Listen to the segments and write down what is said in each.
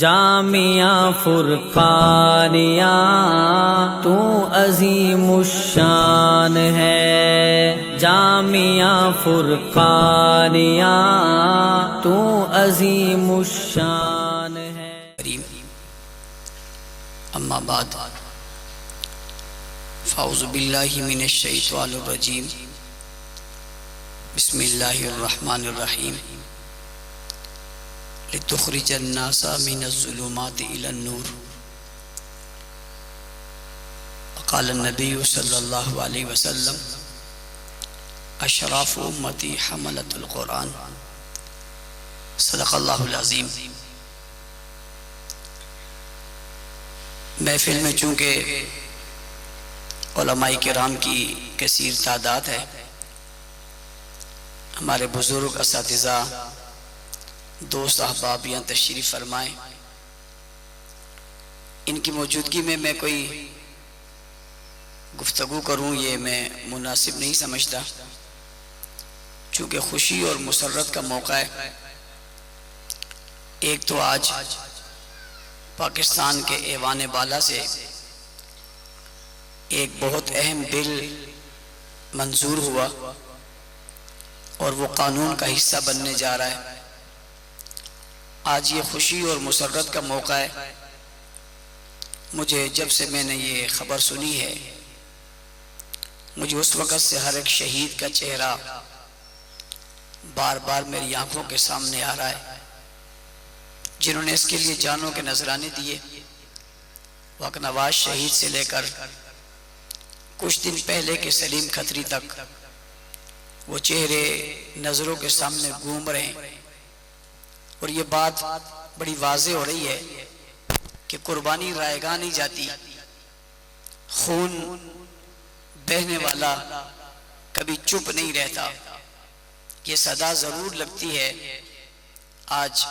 جامعہ فرقانیہ تو عظیم الشان ہے، جامعہ فرقانیہ تو عظیم الشان ہے۔ اما بعد فاعوذ باللہ من الشیطان الرجیم، بسم اللہ الرحمن الرحیم۔ لتخرج الناس من الظلمات الى النور، وقال النبی صلی اللہ علیہ وسلم اشراف امتی حملت القرآن، صدق اللہ العظیم۔ محفل میں چونکہ علماء کرام کی کثیر تعداد ہے، ہمارے بزرگ اساتذہ دوست احباب یہاں تشریف فرمائیں، ان کی موجودگی میں کوئی گفتگو کروں یہ میں مناسب نہیں سمجھتا، چونکہ خوشی اور مسرت کا موقع ہے۔ ایک تو آج پاکستان کے ایوان بالا سے ایک بہت اہم بل منظور ہوا اور وہ قانون کا حصہ بننے جا رہا ہے۔ آج یہ خوشی اور مسرت کا موقع ہے۔ مجھے جب سے میں نے یہ خبر سنی ہے، مجھے اس وقت سے ہر ایک شہید کا چہرہ بار بار میری آنکھوں کے سامنے آ رہا ہے، جنہوں نے اس کے لیے جانوں کے نذرانے دیے۔ وقت نواز شہید سے لے کر کچھ دن پہلے کے سلیم کھتری تک وہ چہرے نظروں کے سامنے گھوم رہے ہیں، اور یہ بات بڑی واضح ہو رہی ہے کہ قربانی رائیگاں نہیں جاتی، خون بہنے والا کبھی چپ نہیں رہتا۔ یہ صدا ضرور لگتی ہے۔ آج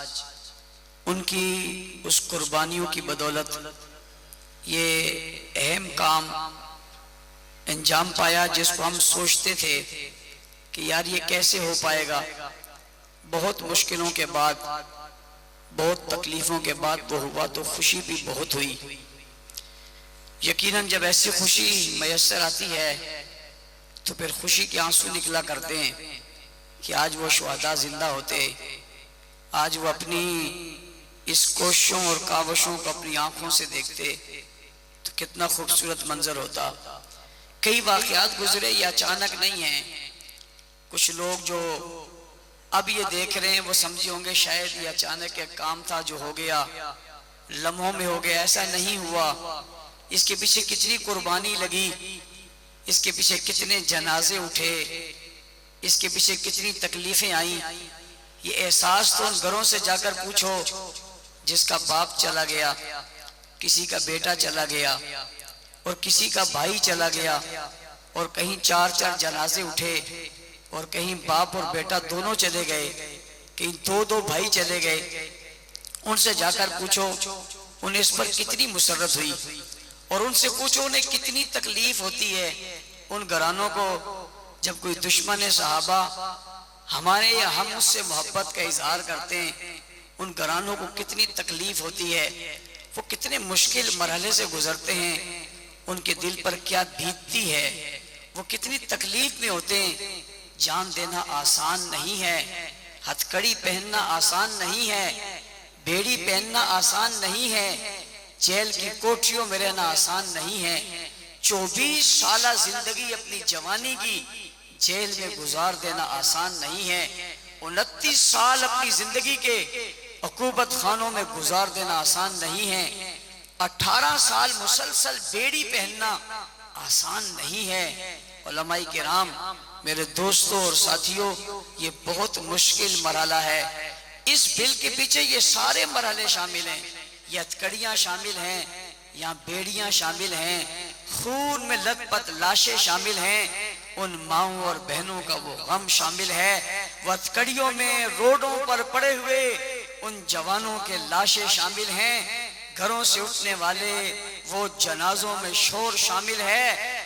ان کی اس قربانیوں کی بدولت یہ اہم کام انجام پایا، جس کو ہم سوچتے تھے کہ یار یہ کیسے ہو پائے گا۔ بہت مشکلوں کے بعد، بہت تکلیفوں کے بعد وہ ہوا، تو خوشی بھی بہت ہوئی۔ یقیناً جب ایسی خوشی میسر آتی ہے تو پھر خوشی کے آنسو نکلا کرتے ہیں کہ آج وہ شہداء زندہ ہوتے، آج وہ اپنی اس کوششوں اور کاوشوں کو اپنی آنکھوں سے دیکھتے تو کتنا خوبصورت منظر ہوتا۔ کئی واقعات گزرے، یہ اچانک نہیں ہیں۔ کچھ لوگ جو اب یہ دیکھ رہے ہیں وہ سمجھے ہوں گے شاید یہ اچانک ایک کام تھا جو ہو گیا، لمحوں میں ہو گیا۔ ایسا نہیں ہوا۔ اس کے پیچھے کتنی قربانی لگی، اس کے پیچھے کتنے جنازے اٹھے، اس کے پیچھے کتنی تکلیفیں آئیں۔ یہ احساس تو ان گھروں سے جا کر پوچھو جس کا باپ چلا گیا، کسی کا بیٹا چلا گیا، اور کسی کا بھائی چلا گیا، اور کہیں چار چار جنازے اٹھے، اور کہیں باپ اور بیٹا دونوں چلے گئے، کہیں دو دو بھائی چلے گئے۔ ان سے جا کر پوچھو انہیں اس پر کتنی مسرت ہوئی، اور ان سے پوچھو انہیں کتنی تکلیف ہوتی ہے۔ ان گھرانوں کو جب کوئی دشمن صحابہ ہمارے یا ہم اس سے محبت کا اظہار کرتے ہیں، ان گھرانوں کو کتنی تکلیف ہوتی ہے، وہ کتنے مشکل مرحلے سے گزرتے ہیں، ان کے دل پر کیا بیتتی ہے، وہ کتنی تکلیف میں ہوتے ہیں۔ جان دینا آسان نہیں ہے، ہتھ کڑی پہننا آسان نہیں ہے، بیڑی پہننا آسان نہیں ہے، جیل کی کوٹھیوں میں رہنا آسان نہیں ہے۔ 24 سالہ زندگی اپنی جوانی کی جیل میں گزار دینا آسان نہیں ہے۔ 29 سال اپنی زندگی کے عقوبت خانوں میں گزار دینا آسان نہیں ہے۔ 18 سال مسلسل بیڑی پہننا آسان نہیں ہے۔ علماء کرام، میرے دوستوں اور ساتھیوں، یہ بہت مشکل مرحلہ ہے۔ اس بل کے پیچھے یہ سارے مرحلے شامل ہیں، یہ ہتھکڑیاں شامل ہیں، یہاں بیڑیاں شامل ہیں، خون میں لت پت لاشیں شامل ہیں، ان ماؤں اور بہنوں کا وہ غم شامل ہے، وہ ہتھکڑیوں میں روڈوں پر پڑے ہوئے ان جوانوں کے لاشیں شامل ہیں، گھروں سے اٹھنے والے وہ جنازوں میں شور شامل ہے،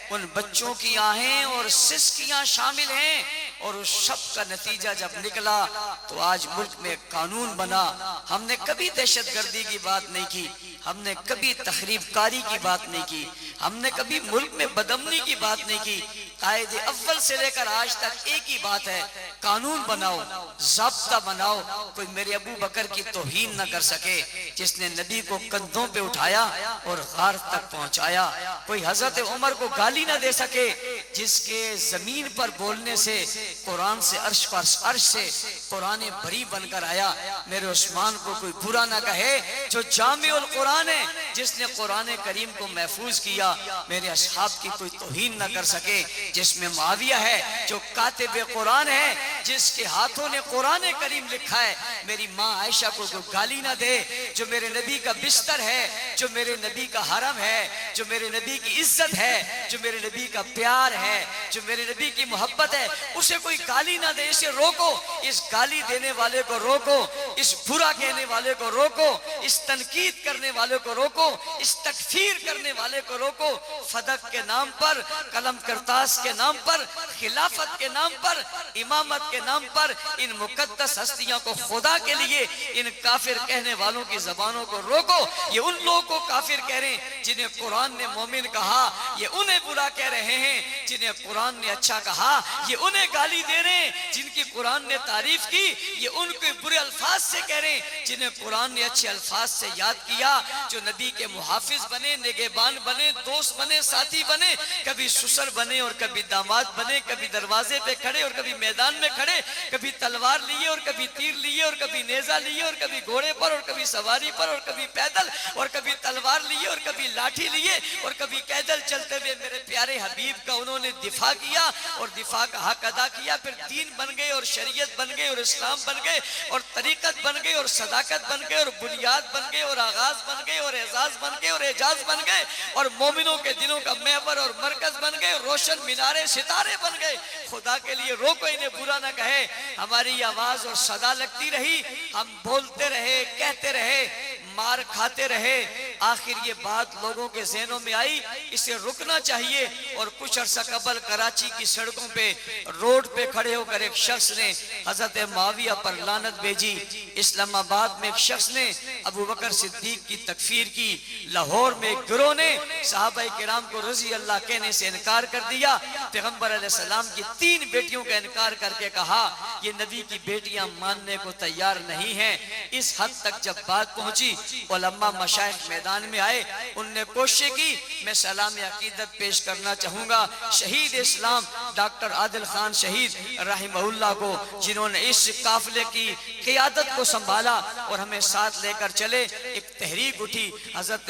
ان بچوں کی آہیں اور سسکیاں شامل ہیں، اور اس سب کا نتیجہ جب نکلا تو آج ملک میں قانون بنا. ہم نے کبھی دہشت گردی کی بات نہیں کی, ہم نے کبھی تخریب کاری کی بات نہیں کی, ہم نے کبھی ملک میں بدامنی کی بات نہیں کی. قائد اول سے لے کر آج تک ایک ہی بات ہے, قانون بناؤ, ضابطہ بناؤ. کوئی میرے ابو بکر کی توہین نہ کر سکے جس نے نبی کو کندھوں پہ اٹھایا اور غار تک پہنچایا. کوئی حضرت عمر کو گالی نہ دے سکے جس کے زمین پر بولنے سے قرآن سے عرش پر عرش سے قرآن بری بن کر آیا. میرے عثمان کو کوئی برا نہ کہے جو جامع القرآن ہے, جس نے قرآن کریم کو محفوظ کیا. میرے اصحاب کی کوئی توہین نہ کر سکے جس میں معاویہ ہے جو کاتب قرآن ہے, جس کے ہاتھوں نے قرآن کریم لکھا ہے. میری ماں عائشہ کو کوئی گالی نہ دے جو میرے نبی کا بستر ہے, جو میرے نبی کا حرم ہے, جو میرے نبی کی عزت ہے, جو میرے نبی کا پیار ہے, جو میرے نبی کی محبت ہے. اسے کوئی گالی نہ دے, اسے روکو, اس گالی دینے والے کو روکو, اس برا کہنے والے کو روکو, اس تنقید کرنے والے کو روکو, اس تکفیر کرنے والے کو روکو. فدق کے نام پر, قلم کرتاس کے نام پر, خلافت کے نام پر, امامت کے نام پر ان مقدس ہستیاں کو خدا کے لیے ان کافر کہنے والوں کی زبانوں کو روکو. یہ ان لوگوں کو کافر کہہ رہے ہیں جنہیں قرآن نے مومن کہا, یہ انہیں برا کہہ رہے ہیں جنہیں قرآن نے اچھا کہا. یہ انہیں گالی دے رہے ہیں جن کی قرآن نے تعریف کی, یہ ان کے برے الفاظ سے کہہ رہے ہیں جنہیں قرآن نے اچھے الفاظ سے یاد کیا. جو نبی کے محافظ بنے, نگہبان بنے, دوست بنے, ساتھی بنے, کبھی سسر بنے اور کبھی داماد بنے, کبھی دروازے پہ کھڑے اور کبھی میدان میں کھڑے, کبھی تلوار لیے اور کبھی تیر لیے اور کبھی نیزہ لیے اور کبھی گھوڑے پر اور کبھی سواری پر اور کبھی پیدل اور کبھی تلوار لیے اور کبھی لاٹھی لیے اور کبھی پیدل چلتے ہوئے میرے پیارے حبیب کا انہوں نے دفاع کیا اور دفاع کا حق ادا کیا. پھر دین بن گئے اور شریعت بن گئے اور اسلام بن گئے اور طریقت بن گئے اور صداقت بن گئے اور بنیاد بن گئے اور آغاز بن گئے اور اعزاز بن گئے اور اعجاز بن گئے اور مومنوں کے دلوں کا محور اور مرکز بن گئے, روشن مینارے ستارے بن گئے. خدا کے لیے روکو, انہیں برا نہ کہے. ہماری آواز اور صدا لگتی رہی, ہم بولتے رہے, کہتے رہے, مار کھاتے رہے. آخر یہ بات لوگوں کے ذہنوں میں آئی, اسے رکنا چاہیے. اور کچھ عرصہ قبل کراچی کی سڑکوں پہ روڈ پہ کھڑے ہو کر ایک شخص نے حضرت معاویہ پر لعنت بھیجی. اسلام آباد میں ایک شخص نے ابو بکر صدیق کی تکفیر کی. لاہور میں ایک گروہ نے صحابہ کرام کو رضی اللہ کہنے سے انکار کر دیا. پیغمبر علیہ السلام کی 3 بیٹیوں کا انکار کر کے کہا یہ نبی کی بیٹیاں ماننے کو تیار نہیں ہیں. اس حد تک جب بات پہنچی, علماء مشائخ میدان میں آئے, ان نے کوشش کی. میں سلام عقیدت پیش کرنا چاہوں گا شہید اسلام ڈاکٹر عادل خان شہید رحمہ اللہ کو, جنہوں نے اس قافلے کی قیادت کو سنبھالا اور ہمیں ساتھ لے کر چلے. ایک تحریک اٹھی, حضرت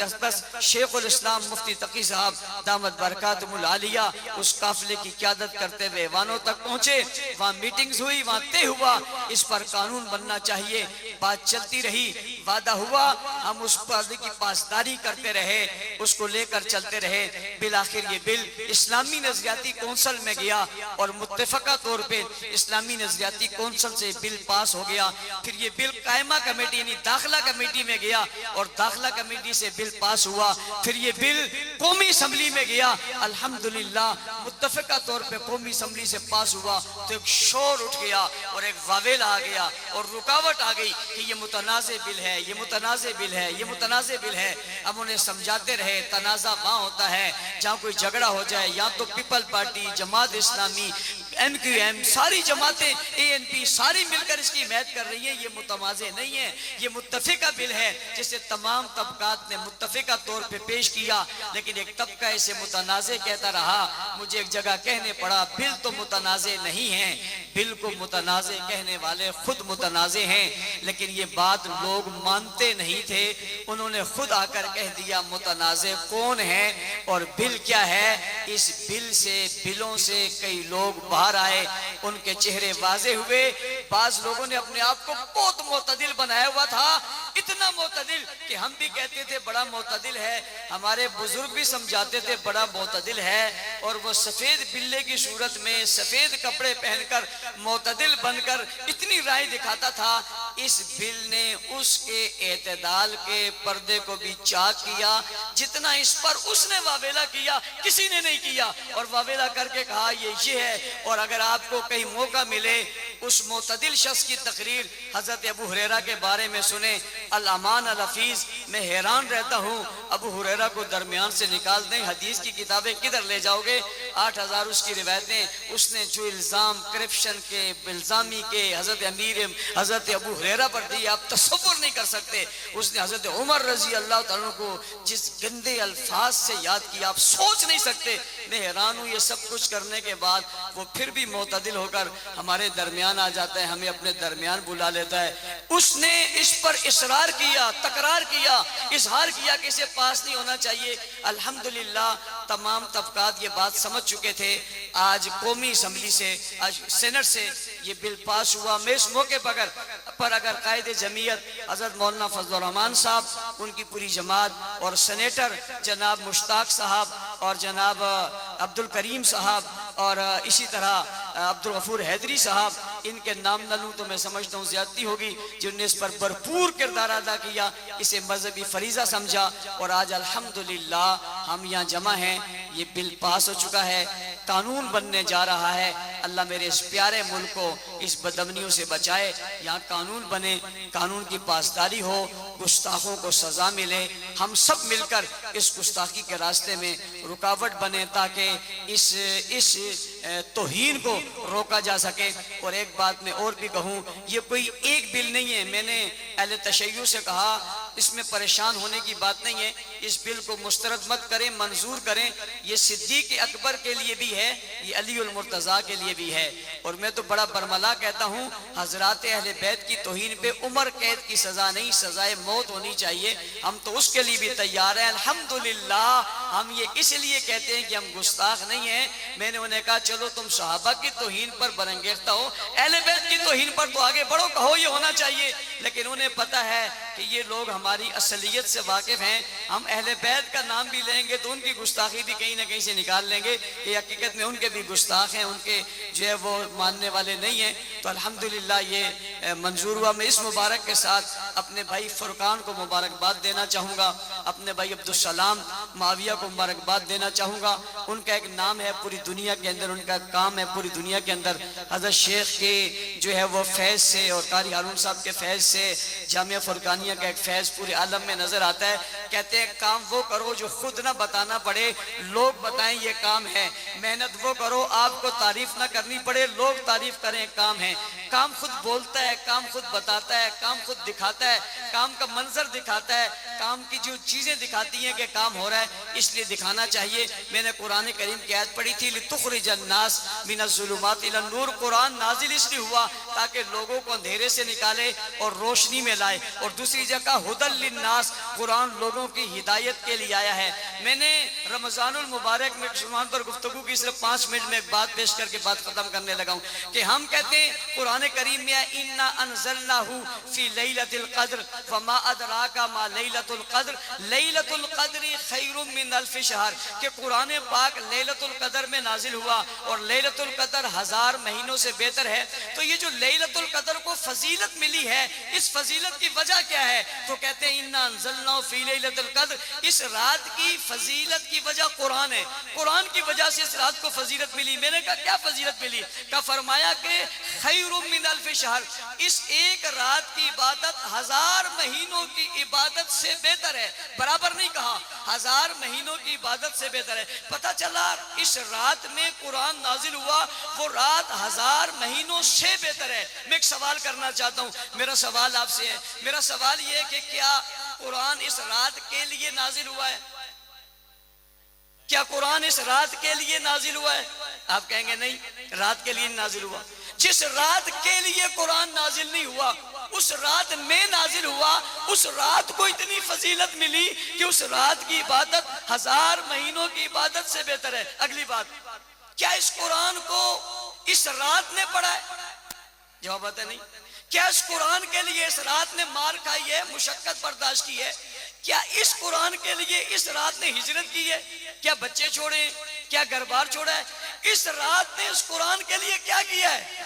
شیخ الاسلام مفتی تقی صاحب دامت برکاتہم العالیہ اس قافلے کی قیادت کرتے ہوئے ایوانوں تک پہنچے. وہاں میٹنگز ہوئی, وہاں طے ہوا اس پر قانون بننا چاہیے. بات چلتی رہی, وعدہ ہوا, ہم اس وعدے کی پاسداری کرتے رہے, اس کو لے کر چلتے رہے. بالآخر یہ بل اسلامی نظریاتی کونسل میں گیا اور متفقہ طور پہ اسلامی نظریاتی کونسل سے بل پاس ہو گیا. پھر یہ بل قائمہ کمیٹی یعنی داخلہ کمیٹی میں گیا اور داخلہ کمیٹی سے بل پاس ہوا. پھر یہ بل قومی اسمبلی میں گیا, الحمدللہ متفقہ طور پہ قومی اسمبلی سے پاس ہوا. تو ایک شور اٹھ گیا اور ایک واویل آ گیا اور رکاوٹ آ گئی کہ یہ متنازع بل ہے, یہ متنازع بل ہے, یہ متنازع بل ہے. اب انہیں سمجھاتے رہے تنازع وہاں ہوتا ہے جہاں کوئی جھگڑا ہو جائے, یا تو people party, Jamaat Islami, M Q M, ساری جماعتیں, اے این پی, ساری مل کر اس کی حمایت کر رہی ہیں. یہ متنازع نہیں ہے, یہ متفقہ بل ہے جسے تمام طبقات نے متفقہ طور پہ پیش کیا. لیکن ایک طبقہ اسے متنازع کہتا رہا. مجھے ایک جگہ کہنے پڑا بل تو متنازع نہیں ہے, بل کو متنازع کہنے والے خود متنازع ہیں. لیکن یہ بات لوگ مانتے نہیں تھے, انہوں نے خود آ کر کہہ دیا متنازع کون ہے اور بل کیا ہے. اس بل سے, بلوں سے کئی لوگ باہر آئے, ان کے چہرے واضح ہوئے. بعض لوگوں نے اپنے آپ کو بہت معتدل بنایا ہوا تھا, اتنا معتدل کہ ہم بھی کہتے تھے بڑا معتدل ہے, ہمارے بزرگ بھی سمجھاتے تھے بڑا معتدل ہے. اور وہ سفید بلے کی صورت میں سفید کپڑے پہن کر معتدل بن کر اتنی رائے دکھاتا تھا اس بل نے اس کے اعتدال کے پردے کو بھی چاک کیا جتنا اس پر اس نے واویلا کیا کسی نے نہیں کیا، اور واویلا کر کے کہا یہ ہے۔ اور اگر آپ کو کہیں موقع ملے اس معتدل شخص کی تقریر حضرت ابو ہریرہ کے بارے میں سنیں، الامان الحفیظ، میں حیران رہتا ہوں ابو ہریرہ کو درمیان سے نکال دیں، حدیث کی کتابیں کدھر لے جاؤ گے؟ 8000 اس کی روایتیں، اس نے جو الزام کرپشن کے الزامی کے حضرت ابو ہریرہ پر دی آپ تصور نہیں کر سکتے۔ اس نے حضرت عمر رضی اللہ تعالیٰ کو جس گندے الفاظ سے یاد کیا آپ سوچ نہیں سکتے۔ میں حیران ہوں یہ سب کچھ کرنے کے بعد وہ پھر بھی معتدل ہو کر ہمارے درمیان آ جاتا ہے، ہمیں اپنے درمیان بلا لیتا ہے۔ اس نے اس پر اصرار کیا، تکرار کیا، اظہار کیا کہ اسے پاس نہیں ہونا چاہیے۔ الحمدللہ تمام طبقات یہ بات سمجھ چکے تھے۔ آج قومی اسمبلی سے، آج سینٹ سے یہ بل پاس ہوا۔ میں اس موقع پر اگر قائد جمعیت حضرت مولانا فضل الرحمان صاحب، ان کی پوری جماعت، اور سینیٹر جناب مشتاق صاحب اور جناب عبد الکریم صاحب اور اسی طرح عبد الغفور حیدری صاحب، ان کے نام نہ لوں تو میں سمجھتا ہوں زیادتی ہوگی، جنہوں نے اس پر بھرپور کردار ادا کیا، اسے مذہبی فریضہ سمجھا، اور آج الحمدللہ ہم یہاں جمع ہیں۔ یہ بل پاس ہو چکا ہے، قانون بننے جا رہا ہے۔ اللہ میرے اس پیارے ملک کو اس بدامنیوں سے بچائے، یہاں قانون بنے، قانون کی پاسداری ہو، گستاخوں کو سزا ملے، ہم سب مل کر اس گستاخی کے راستے میں رکاوٹ بنے تاکہ اس توہین کو روکا جا سکے۔ اور ایک بات میں اور بھی کہوں، یہ کوئی ایک بل نہیں ہے۔ میں نے اہل تشیع سے کہا اس میں پریشان ہونے کی بات نہیں ہے، اس بل کو مسترد مت کریں، منظور کریں۔ یہ صدیق اکبر کے لیے بھی ہے، یہ علی المرتضیٰ کے لیے بھی ہے۔ اور میں تو بڑا برملا کہتا ہوں، حضرات اہل بیت کی توہین پہ عمر قید کی سزا نہیں، سزائے موت ہونی چاہیے۔ ہم تو اس کے لیے بھی تیار ہیں۔ الحمدللہ ہم یہ اس لیے کہتے ہیں کہ ہم گستاخ نہیں ہیں۔ میں نے انہیں کہا چلو تم صحابہ کی توہین پر برانگیختہ ہو، اہل بیت کی توہین پر تو آگے بڑھو، کہو یہ ہونا چاہیے۔ لیکن انہیں پتہ ہے کہ یہ لوگ ہماری اصلیت سے واقف ہیں، ہم اہل بیت کا نام بھی لیں گے تو ان کی گستاخی بھی کہیں نہ کہیں سے نکال لیں گے کہ حقیقت میں ان کے بھی گستاخ ہیں، ان کے جو ہے وہ ماننے والے نہیں ہیں۔ تو الحمدللہ یہ منظور ہوا۔ میں اس مبارک کے ساتھ اپنے بھائی فرقان کو مبارکباد دینا چاہوں گا، اپنے بھائی عبدالسلام معاویہ کو مبارکباد دینا چاہوں گا۔ ان کا ایک نام ہے پوری دنیا کے اندر، ان کا کام ہے پوری دنیا کے اندر۔ حضرت شیخ کے جو ہے وہ فیض سے اور قاری ہارون صاحب کے فیض سے جامعہ فرقانیہ کا ایک فیض پورے عالم میں نظر آتا ہے۔ کہتے ہیں کام وہ کرو جو خود نہ بتانا پڑے، لوگ بتائیں یہ کام ہے۔ محنت وہ کرو آپ کو تعریف نہ کرنی پڑے، لوگ تعریف کریں کام ہے۔ کام خود بولتا ہے، کام خود بتاتا ہے، کام خود دکھاتا ہے، کام کا منظر دکھاتا ہے، کام کی جو چیزیں دکھاتی ہیں کہ کام ہو رہا ہے، اس لیے دکھانا چاہیے۔ میں نے قرآن کریم کی آیت پڑھی تھی لِتُخْرِجَ النَّاسَ مِنَ الظُّلُمَاتِ إِلَى النُّورِ۔ قرآن نازل اس لیے ہوا تاکہ لوگوں کو اندھیرے سے نکالے اور روشنی میں لائے۔ اور دوسری جگہ ہدی للناس، قرآن لوگوں کی ہدایت کے لیے آیا ہے۔ میں نے رمضان المبارک میں مسلمان پر گفتگو کی، صرف 5 منٹ میں ایک بات پیش کر کے بات ختم کرنے لگا ہوں کہ ہم کہتے ہیں قرآن کریم میں اِنَّا أَنزَلْنَاهُ فِي لَيْلَةِ الْقَدْرِ وَمَا أَدْرَاكَ مَا لَيْلَةُ الْقَدْرِ لَيْلَةُ الْقَدْرِ خَيْرٌ مِّنْ أَلْفِ شَهْرٍ، کہ قرآن پاک لیلۃ القدر میں نازل ہوا اور لیلۃ القدر 1000 مہینوں سے بہتر ہے۔ تو یہ جو لیلۃ القدر کو فضیلت ملی ہے، اس فضیلت کی وجہ کیا ہے؟ تو کہتے ہیں اِنَّا أَنزَلْنَاهُ فِي لَيْلَةِ الْقَدْرِ، اس رات کی فضیلت کی وجہ قرآن ہے، قرآن کی وجہ سے اس رات کو فضیلت ملی۔ میں نے کہا کیا فضیلت ملی؟ کہا فرمایا کہ خیر من الف شہر، اس ایک رات کی عبادت 1000 مہینوں کی عبادت سے بہتر ہے۔ برابر نہیں کہا، 1000 مہینوں کی عبادت سے بہتر ہے۔ پتہ چلا اس رات میں قرآن نازل ہوا، وہ رات 1000 مہینوں سے بہتر ہے۔ میں ایک سوال کرنا چاہتا ہوں، میرا سوال آپ سے ہے، میرا سوال یہ ہے کہ کیا قرآن اس رات کے لیے نازل ہوا ہے؟ کیا قرآن اس رات کے لیے نازل ہوا ہے؟ آپ کہیں گے نہیں، رات کے لیے نازل ہوا۔ جس رات کے لیے قرآن نازل نہیں ہوا، اس رات میں نازل ہوا، اس رات کو اتنی فضیلت ملی کہ اس رات کی عبادت 1000 مہینوں کی عبادت سے بہتر ہے۔ اگلی بات، کیا اس قرآن کو اس رات نے پڑھا ہے؟ جواب آتا ہے نہیں۔ کیا اس قرآن کے لیے اس رات نے مار کھائی ہے، مشقت برداشت کی ہے؟ کیا اس قرآن کے لیے اس رات نے ہجرت کی ہے؟ کیا بچے چھوڑے؟ کیا گھر بار چھوڑا ہے؟ اس رات نے اس قرآن کے لیے کیا کیا ہے؟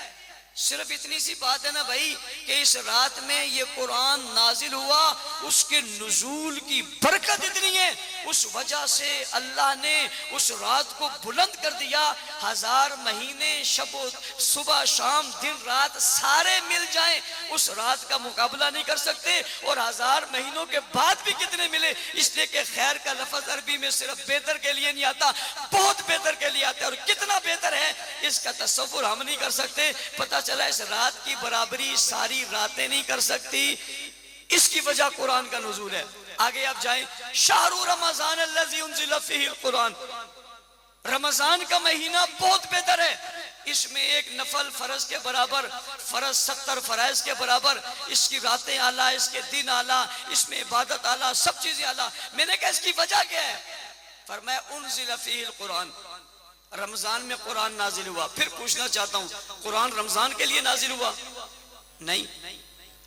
صرف اتنی سی بات ہے نا بھائی کہ اس رات میں یہ قرآن نازل ہوا، اس کے نزول کی برکت اتنی ہے، اس وجہ سے اللہ نے اس رات کو بلند کر دیا۔ 1000 مہینے شب و صبح شام دن رات سارے مل جائیں اس رات کا مقابلہ نہیں کر سکتے، اور 1000 مہینوں کے بعد بھی کتنے ملے، اس لیے کہ خیر کا لفظ عربی میں صرف بہتر کے لیے نہیں آتا، بہت بہتر کے لیے آتا ہے، اور کتنا بہتر ہے اس کا تصور ہم نہیں کر سکتے۔ پتہ چلا اس رات کی برابری ساری راتیں نہیں کر سکتی، اس کی وجہ قرآن کا نزول ہے۔ آگے آپ جائیں، شہر رمضان الذی انزل فیہ القرآن، رمضان کا مہینہ بہت بہتر ہے، اس میں ایک نفل فرض کے برابر، فرض 70 فرائض کے برابر، اس کی راتیں اعلیٰ، اس کے دن اعلیٰ، اس میں عبادت اعلیٰ، سب چیزیں اعلیٰ۔ میں نے کہا اس کی وجہ کیا ہے؟ فرمایا انزل فیہ القرآن، رمضان میں قرآن نازل ہوا۔ پھر پوچھنا چاہتا ہوں، قرآن رمضان کے لیے نازل ہوا؟ نہیں۔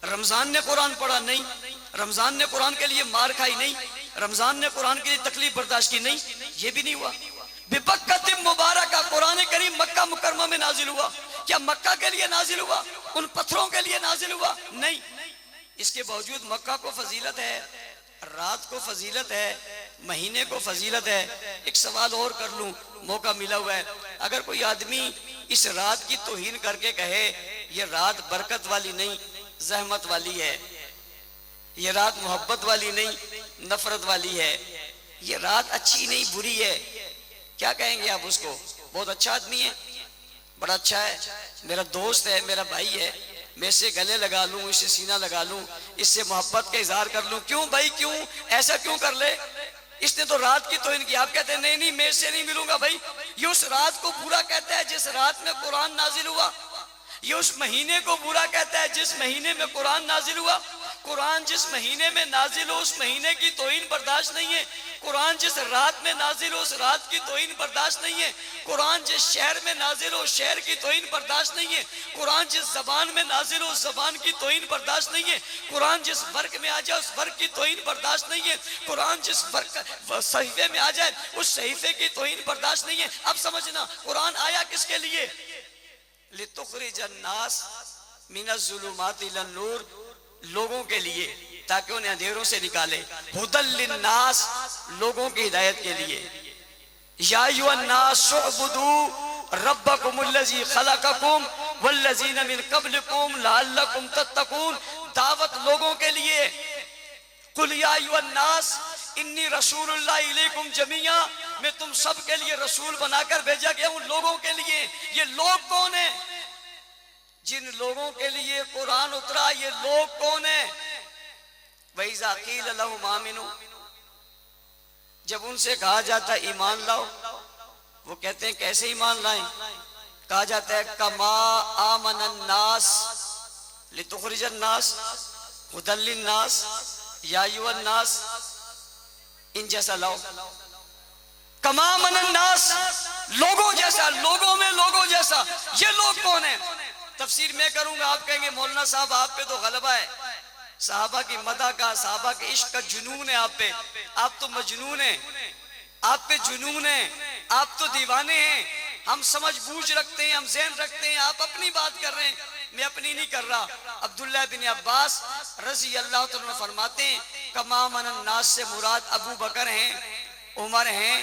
رمضان نے قرآن پڑھا؟ نہیں۔ رمضان نے قرآن کے لیے مار کھائی؟ نہیں۔ رمضان نے قرآن کے لیے تکلیف برداشت کی؟ نہیں، یہ بھی نہیں ہوا۔ ببکۃ مبارکہ، قرآن کریم مکہ مکرمہ میں نازل ہوا، کیا مکہ کے لیے نازل ہوا؟ ان پتھروں کے لیے نازل ہوا؟ نہیں۔ اس کے باوجود مکہ کو فضیلت ہے، رات کو فضیلت ہے، مہینے کو فضیلت ہے۔ ایک سوال اور کر لوں، موقع ملا ہوا ہے، اگر کوئی آدمی اس رات کی توہین کر کے کہے یہ رات برکت والی نہیں زحمت والی ہے، یہ رات محبت والی نہیں نفرت والی ہے، یہ رات اچھی نہیں بری ہے، کیا کہیں گے آپ اس کو؟ بہت اچھا آدمی ہے، بڑا اچھا ہے، میرا دوست ہے، میرا بھائی ہے، میں اسے گلے لگا لوں، اسے سینہ لگا لوں، اس سے محبت کا اظہار کر لوں۔ کیوں بھائی، کیوں ایسا کیوں کر لے؟ اس نے تو رات کی توہین کی۔ آپ کہتے ہیں نہیں نہیں میں اس سے نہیں ملوں گا بھائی، یہ اس رات کو برا کہتا ہے جس رات میں قرآن نازل ہوا، یہ اس مہینے کو برا کہتا ہے جس مہینے میں قرآن نازل ہوا۔ قرآن جس مہینے میں نازل ہو اس مہینے کی توہین برداشت نہیں ہے، قرآن جس رات میں نازل ہو اس رات کی توہین برداشت نہیں ہے، قرآن جس شہر میں نازل ہو شہر کی توہین برداشت نہیں ہے، قرآن جس زبان میں نازل ہو اس زبان کی توہین برداشت نہیں ہے، قرآن جس ورق میں آ جائے اس ورق کی توہین برداشت نہیں ہے، قرآن جس صحیفے میں آ جائے اس صحیفے کی توہین برداشت نہیں ہے۔ اب سمجھنا قرآن آیا کس کے لیے؟ لِتُخْرِجَ النَّاسَ مِنَ الظُّلُمَاتِ إِلَى النُّورِ، لوگوں کے لیے تاکہ انہیں اندھیروں سے نکالے، ہدی للناس، لوگوں کی ہدایت کے لیے، یا ایھا الناس اعبدوا ربکم الذی خلقکم والذین من قبلکم لعلکم تتقون، دعوت لوگوں کے لیے۔ قل یا ایھا الناس انی رسول اللہ علیکم جمیعا، میں تم سب کے لیے رسول بنا کر بھیجا گیا ہوں لوگوں کے لیے۔ یہ لوگ کون ہیں؟ جن لوگوں کے لیے قرآن اترا، یہ لوگ کون ہیں؟ وَإِذَا قِيلَ لَهُمْ آمِنُوا، جب ان سے کہا جاتا ہے ایمان لاؤ، وہ کہتے ہیں کیسے ایمان لائیں؟ کہا جاتا ہے كَمَا آمَنَ النَّاسِ لِتُخْرِجَ النَّاسِ هُدًى لِلنَّاسِ یا ایھا الناس، ان جیسا لاؤ۔ كَمَا آمَنَ النَّاسِ، لوگوں جیسا، لوگوں میں لوگوں جیسا۔ یہ لوگ کون ہیں؟ تفسیر میں کروں گا، آپ کہیں گے مولانا صاحب آپ پہ تو غلبہ ہے، صحابہ کی مدح کا، صحابہ کے عشق کا جنون ہے آپ پہ، آپ تو مجنون ہیں، آپ پہ جنون ہے، آپ تو دیوانے ہیں، ہم سمجھ بوجھ رکھتے ہیں، ہم ذہن رکھتے ہیں، آپ اپنی بات کر رہے ہیں، میں اپنی نہیں کر رہا۔ عبداللہ بن عباس رضی اللہ تعالیٰ عنہ فرماتے ہیں کما من الناس سے مراد ابو بکر ہیں، عمر ہیں،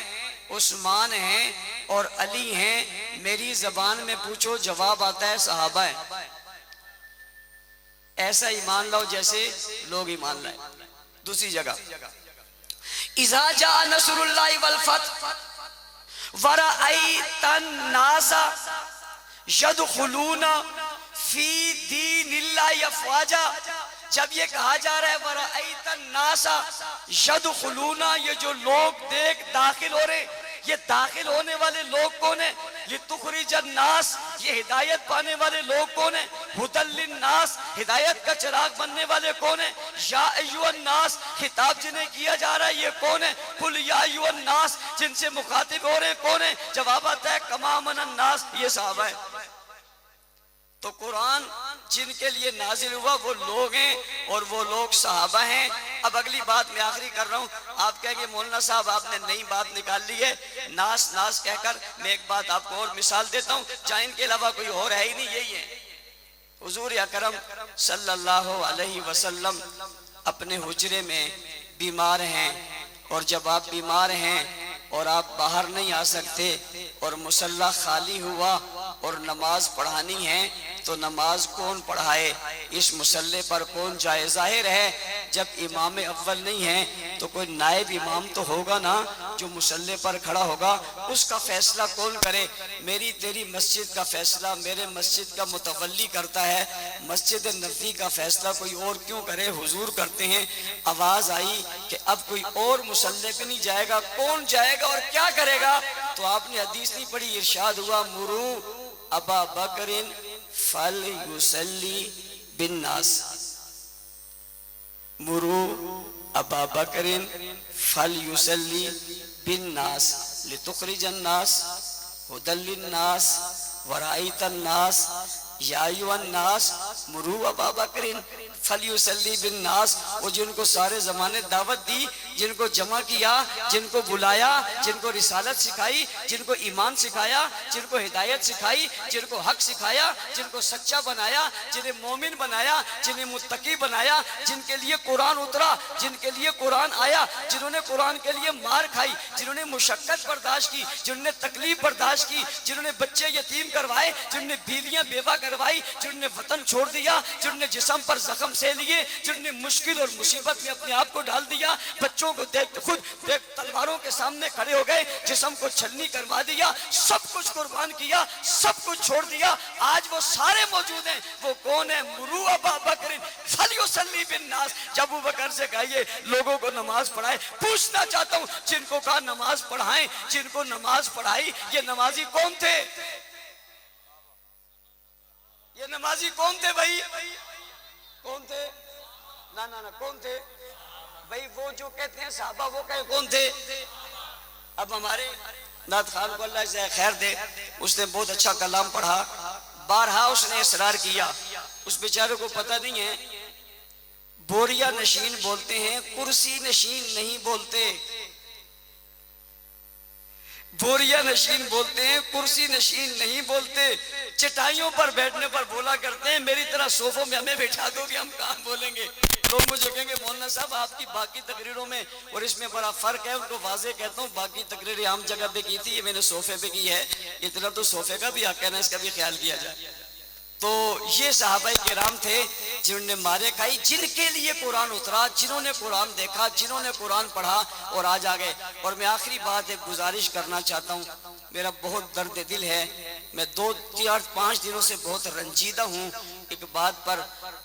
عثمان ہیں اور علی ہیں، میری زبان میں پوچھو جواب آتا ہے صحابہ ہیں۔ ایسا ایمان لاؤ جیسے لوگ ایمان لائیں۔ دوسری جگہ اذا جاء نصر اللہ والفتح ورأیت الناس یدخلون فی دین اللہ افواجا، جب یہ کہا جا رہا ہے وَرَأَيْتَ النَّاسَ يَدْخُلُونَ، یہ جو لوگ دیکھ داخل ہو رہے، یہ داخل ہونے والے لوگ کون ہیں؟ لِتُخْرِجَ النَّاسَ، یہ ہدایت پانے والے لوگ کون ہیں؟ ہدی للناس، ہدایت کا چراغ بننے والے کون ہیں؟ یا ایھا الناس، خطاب جنہیں کیا جا رہا ہے یہ کون ہے؟ قل یا ایھا الناس، جن سے مخاطب ہو رہے ہیں کون ہیں؟ جواب آتا ہے کما من الناس، یہ صحابہ ہیں۔ تو قرآن جن کے لیے نازل ہوا وہ لوگ ہیں اور وہ لوگ صحابہ ہیں۔ اب اگلی بات میں آخری کر رہا ہوں، آپ کہیں گے مولانا صاحب آپ نے نئی بات نکال لی ہے ناس کہہ کر۔ میں ایک بات آپ کو اور مثال دیتا ہوں، چاہے ان کے علاوہ کوئی اور ہے ہی نہیں، یہی ہے حضور اکرم صلی اللہ علیہ وسلم اپنے حجرے میں بیمار ہیں، اور جب آپ بیمار ہیں اور آپ باہر نہیں آ سکتے اور مصلی خالی ہوا اور نماز پڑھانی ہے تو نماز کون پڑھائے؟ اس مصلی پر کون جائے؟ ظاہر ہے جب امام اول نہیں ہے تو کوئی نائب امام تو ہوگا نا جو مصلی پر کھڑا ہوگا، اس کا فیصلہ کون کرے؟ میری تیری مسجد کا فیصلہ میرے مسجد کا متولی کرتا ہے، مسجد نبوی کا فیصلہ کوئی اور کیوں کرے؟ حضور کرتے ہیں۔ آواز آئی کہ اب کوئی اور مصلی پہ نہیں جائے گا، کون جائے گا اور کیا کرے گا؟ تو آپ نے حدیث نہیں پڑھی، ارشاد ہوا مرو ابا بکر فلیصلی بالناس، مرو ابا بکر فلیصلی بالناس لتخرج الناس ہدی للناس ورأیت الناس یا ایھا الناس مرو ابا بکر فلیصلی بالناس۔ وہ جن کو سارے زمانے دعوت دی، جن کو جمع کیا، جن کو بلایا، جن کو رسالت سکھائی، جن کو ایمان سکھایا، جن کو ہدایت سکھائی، جن کو حق سکھایا، جن کو سچا بنایا، جنہیں مومن بنایا، جنہیں متقی بنایا، جن کے لیے قرآن اترا، جن کے لیے قرآن آیا، جنہوں نے قرآن کے لیے مار کھائی، جنہوں نے مشقت برداشت کی، جنہوں نے تکلیف برداشت کی، جنہوں نے بچے یتیم کروائے، جنہوں نے بیویاں بیوہ کروائی، جنہوں نے وطن چھوڑ دیا، جنہوں نے جسم پر زخم سے لیے، جنہوں نے مشکل اور مصیبت میں اپنے آپ کو ڈال دیا، بچوں کو دیکھ خود تلواروں کے سامنے کھڑے ہو گئے، جسم کو چھلنی کروا دیا، سب کچھ قربان کیا، سب کچھ چھوڑ دیا، آج وہ سارے موجود ہیں۔ وہ کون ہے؟ مرو ابا بکر فلیصلی بالناس۔ جب ابو بکر سے کہیے لوگوں کو نماز پڑھائے، پوچھنا چاہتا ہوں جن کو کہا نماز پڑھائیں، جن کو نماز پڑھائی، یہ نمازی کون تھے؟ یہ نمازی کون تھے بھائی؟ کون تھے؟ نا کون تھے بھائی؟ وہ جو کہتے ہیں صحابہ، وہ کہے کون تھے؟ اب ہمارے نعت خان کو اللہ سے خیر دے، اس نے بہت اچھا کلام پڑھا، بارہا اس نے اصرار کیا، اس بیچارے کو پتہ نہیں ہے، بوریا نشین بولتے ہیں، کرسی نشین نہیں بولتے، بوریا نشین بولتے ہیں، کرسی نشین نہیں بولتے۔ چٹائیوں پر بیٹھنے پر بولا کرتے ہیں، میری طرح صوفوں میں ہمیں بٹھا دو گے ہم کہاں بولیں گے؟ لوگ مجھے کہیں گے مولانا صاحب آپ کی باقی تقریروں میں اور اس میں بڑا فرق ہے، ان کو واضح کہتا ہوں باقی تقریریں عام جگہ پہ کی تھی، یہ میں نے صوفے پہ کی ہے، اتنا تو صوفے کا بھی حق ہے نا، اس کا بھی خیال کیا جائے۔ تو یہ صحابہ کرام تھے جنہوں نے مارے کھائی، جن کے لیے قرآن اترا، جنہوں نے قرآن دیکھا، جنہوں نے قرآن پڑھا اور آج آگئے۔ اور میں آخری بات ایک گزارش کرنا چاہتا ہوں، میرا بہت درد دل ہے، میں 2-4-5 دنوں سے بہت رنجیدہ ہوں ایک بات پر۔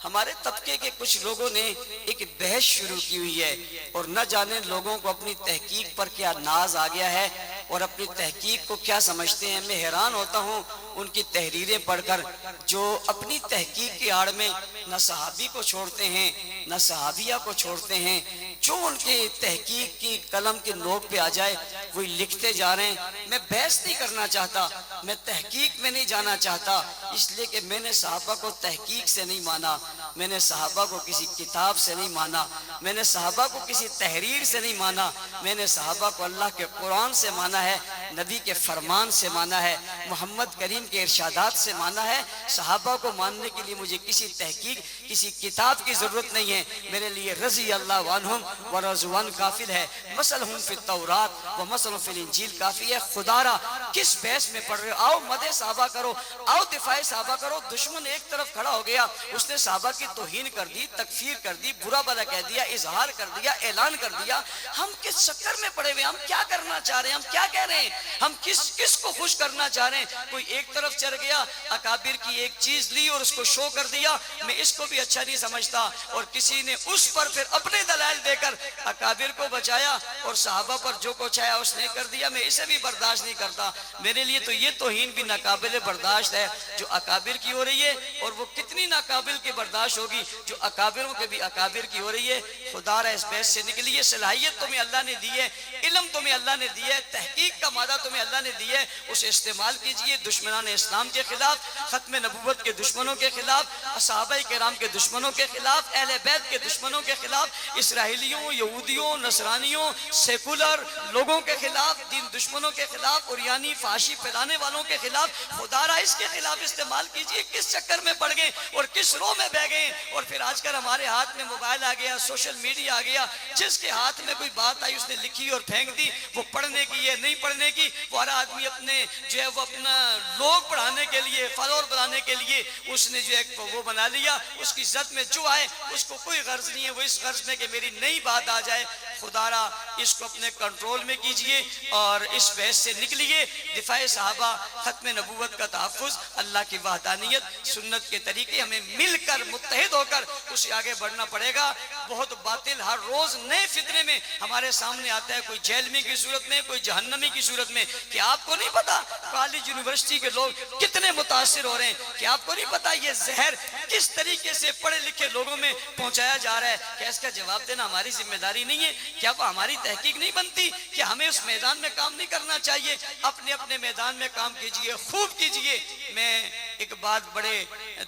ہمارے طبقے کے کچھ لوگوں نے ایک بحث شروع کی ہوئی ہے، اور نہ جانے لوگوں کو اپنی تحقیق پر کیا ناز آ گیا ہے اور اپنی تحقیق کو کیا سمجھتے ہیں۔ میں حیران ہوتا ہوں ان کی تحریریں پڑھ کر، جو اپنی تحقیق کی آڑ میں نہ صحابی کو چھوڑتے ہیں نہ صحابیہ کو چھوڑتے ہیں، جو ان کی تحقیق کی قلم کی نوک پہ آ جائے وہی لکھتے جا رہے ہیں۔ میں بحث نہیں کرنا چاہتا، میں تحقیق میں نہیں جانا چاہتا، اس لیے کہ میں نے صحابہ کو تحقیق سے نہیں مانا، میں نے صحابہ کو کسی کتاب سے نہیں مانا، میں نے صحابہ کو کسی تحریر سے نہیں مانا، میں نے صحابہ کو اللہ کے قرآن سے مانا ہے، نبی کے فرمان سے مانا ہے، محمد کریم کے ارشادات سے مانا ہے۔ صحابہ کو ماننے کے لیے مجھے کسی تحقیق، کسی کتاب کی ضرورت نہیں ہے، میرے لیے رضی اللہ عنہم ورضوان کافل ہے، مثلہم فی التورات و مثلہم فی الانجیل کافی ہے۔ خدا را کس بحث میں پڑھ رہے ہو؟ آؤ مدح صحابہ کرو، آؤ دفاع صحابہ کرو۔ دشمن ایک طرف کھڑا ہو گیا، اس نے صحابہ کی توہین کر دی، تکفیر کر دی، برا بھلا کہہ دیا، اظہار کر دیا، اعلان کر دیا۔ ہم کس چکر میں پڑے ہوئے؟ ہم کیا کرنا چاہ رہے ہیں؟ ہم کیا کہہ رہے ہیں؟ ہم کس کو خوش کرنا چاہ رہے ہیں؟ کوئی ایک طرف چڑھ گیا، اکابر کی ایک چیز لی اور اس کو شو کر دیا، میں اس کو بھی اچھا نہیں سمجھتا، اور کسی نے اس پر پھر اپنے دلائل دے کر اکابر کو بچایا اور صحابہ پر جو کچھ آیا اس نے کر دیا، میں اسے بھی برداشت نہیں کرتا۔ میرے لیے تو یہ توہین بھی ناقابل برداشت ہے جو اکابر کی ہو رہی ہے، اور وہ کتنی ناقابل کی برداشت برداشت ہوگی جو اکابروں کے بھی اکابر کی ہو رہی ہے۔ خدا را اس بحث سے نکلیے، صلاحیت تمہیں اللہ نے دی ہے، علم تمہیں اللہ نے دی ہے، تحقیق کا مادہ تمہیں اللہ نے دی ہے، اسے استعمال کیجئے دشمنان اسلام کے خلاف، ختم نبوت کے دشمنوں کے خلاف، صحابہ کرام کے دشمنوں کے خلاف، اہل بیت کے دشمنوں کے خلاف، اسرائیلیوں، یہودیوں، نصرانیوں، سیکولر لوگوں کے خلاف، دین دشمنوں کے خلاف، اوریانی فحاشی پھیلانے والوں کے خلاف، خدا را اس کے خلاف استعمال کیجئے۔ کس چکر میں پڑ گئے اور کس رو میں بہ گئے، اور پھر آج کل ہمارے ہاتھ میں موبائل آ گیا، سوشل میڈیا آ گیا، جس کے ہاتھ میں کوئی بات آئی اس نے لکھی اور پھینک دی، وہ پڑھنے کی ہے نہیں پڑھنے کی، وہ ہر آدمی اپنے جو ہے وہ اپنا لوگ پڑھانے کے لیے، فالوور بنانے کے لیے اس نے جو ہے وہ بنا لیا، اس کی زد میں جو آئے اس کو کوئی غرض نہیں ہے، وہ اس غرض میں کہ میری نئی بات آ جائے۔ خدا را اس کو اپنے کنٹرول میں کیجئے اور اس بحث سے نکلیے۔ دفاع صحابہ، ختم نبوت کا تحفظ، اللہ کی وحدانیت، سنت کے طریقے، ہمیں مل کر متحد ہو کر اسے آگے بڑھنا پڑے گا۔ بہت باطل ہر روز نئے فتنے میں ہمارے سامنے آتا ہے، کوئی جہلمی کی صورت میں، کوئی جہنمی کی صورت میں۔ کہ آپ کو نہیں پتا کالج یونیورسٹی کے لوگ کتنے متاثر ہو رہے ہیں، کہ آپ کو نہیں پتا یہ زہر کس طریقے سے پڑھے لکھے لوگوں میں پہنچایا جا رہا ہے۔ کہ اس کا جواب دینا ہماری ذمہ داری نہیں ہے؟ کیا وہ ہماری تحقیق نہیں بنتی کہ ہمیں اس میدان میں کام نہیں کرنا چاہیے؟ اپنے اپنے میدان میں کام کیجئے، خوب کیجئے۔ میں ایک بات بڑے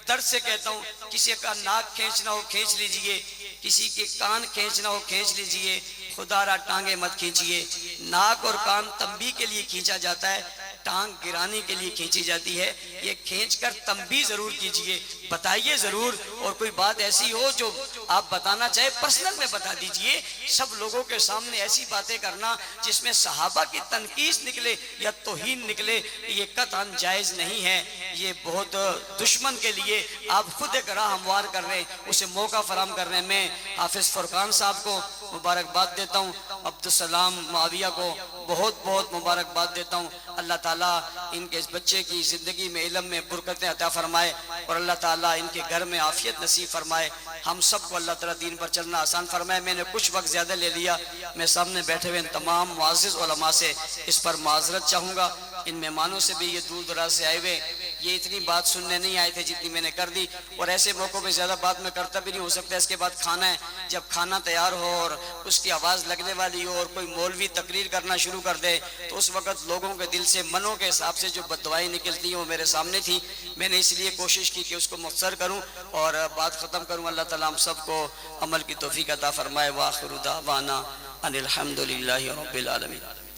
درد سے کہتا ہوں، کسی کا ناک کھینچنا ہو کھینچ لیجئے، کسی کے کان کھینچنا ہو کھینچ لیجئے، خدا را ٹانگیں مت کھینچیے۔ ناک اور کان تنبیہ کے لیے کھینچا جاتا ہے، ٹانگ گرانے کے لیے کھینچی جاتی ہے۔ یہ کھینچ کر تنبیہ ضرور کیجئے، بتائیے ضرور، اور کوئی بات ایسی ہو جو آپ بتانا چاہے پرسنل میں بتا دیجئے۔ سب لوگوں کے سامنے ایسی باتیں کرنا جس میں صحابہ کی تنقیص نکلے یا توہین نکلے، یہ قطعاً جائز نہیں ہے۔ یہ بہت دشمن کے لیے آپ خود ایک راہ ہموار کر رہے ہیں، اسے موقع فراہم کر رہے ہیں۔ میں حافظ فرقان صاحب کو مبارکباد دیتا ہوں، عبدالسلام معاویہ کو بہت بہت مبارکباد دیتا ہوں۔ اللہ تعالیٰ ان کے اس بچے کی زندگی میں علم میں برکتیں عطا فرمائے، اور اللہ تعالیٰ ان کے گھر میں عافیت نصیب فرمائے۔ ہم سب کو اللہ تعالیٰ دین پر چلنا آسان فرمائے۔ میں نے کچھ وقت زیادہ لے لیا، میں سامنے بیٹھے ہوئے ان تمام معزز علماء سے اس پر معذرت چاہوں گا۔ ان مہمانوں سے بھی، یہ دور دراز سے آئے ہوئے، یہ اتنی بات سننے نہیں آئے تھے جتنی میں نے کر دی، اور ایسے موقعوں پہ زیادہ بات میں کرتا بھی نہیں، ہو سکتا ہے اس کے بعد کھانا ہے، جب کھانا تیار ہو اور اس کی آواز لگنے والی ہو اور کوئی مولوی تقریر کرنا شروع کر دے تو اس وقت لوگوں کے دل سے، منوں کے حساب سے جو بددعائیں نکلتی ہیں وہ میرے سامنے تھی۔ میں نے اس لیے کوشش کی کہ اس کو مختصر کروں اور بات ختم کروں۔ اللہ تعالیٰ ہم سب کو عمل کی توفیق عطا فرمائے۔ وآخر دعوانا ان الحمد للہ رب العالمین۔